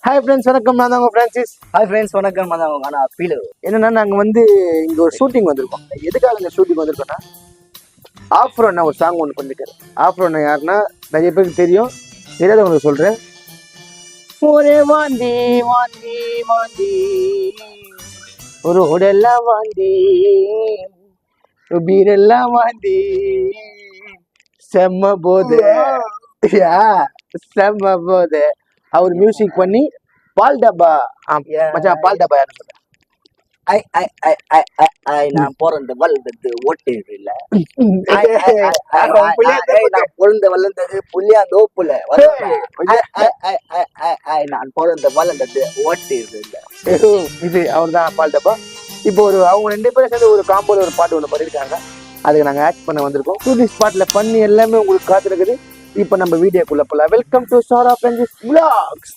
Hi friends, வணக்கம். நான் தான் உங்கள் ஃப்ரான்சிஸ். ஹாய் ஃப்ரெண்ட்ஸ், வணக்கம். நான் ஃபீல் என்னன்னா, நாங்கள் வந்து இங்கே ஒரு ஷூட்டிங் வந்திருக்கோம். எதுக்காக இந்த ஷூட்டிங் வந்திருக்கோம்னா, ஆஃப்ரோன்னா ஒரு சாங் ஒன்று பண்ணிருக்காரு. ஆஃப்ரோன்னா யாருன்னா நிறைய பேருக்கு தெரியும், தெரியாதவங்களுக்கு சொல்கிறேன். ஒரே வாந்தி வாந்தி வாந்தி ஒரு உடெல்லாம் வாந்தி பீரெல்லாம் வாந்தி செம்ம போது செம்ம போது அவர் மியூசிக் பண்ணி பால் டப்பா மச்சான் பால் டப்பா யாரு சொல்ற? நான் பிறந்த வளர்ந்தது ஓட்டேது இல்ல. நான் பிறந்த வளர்ந்தது புள்ளியாந்தோப்புல. நான் பிறந்த வளர்ந்தது ஓட்டேது இல்ல. இது அவர் தான் பால் டப்பா. இப்போ அவங்க 2 பேரும் சேர்ந்து ஒரு காம்போல ஒரு பாட்டு ஒன்று பண்ணியிருக்காங்க. அதுக்கு நாங்கள் ஆக்ட் பண்ண வந்திருக்கோம். ஷூட்டிங் ஸ்பாட்ல பண்ணி எல்லாமே உங்களுக்கு காத்திருக்குது. இப்போ நம்ம வீடியோக்குள்ள போலாம். Welcome to Sara friends vlogs.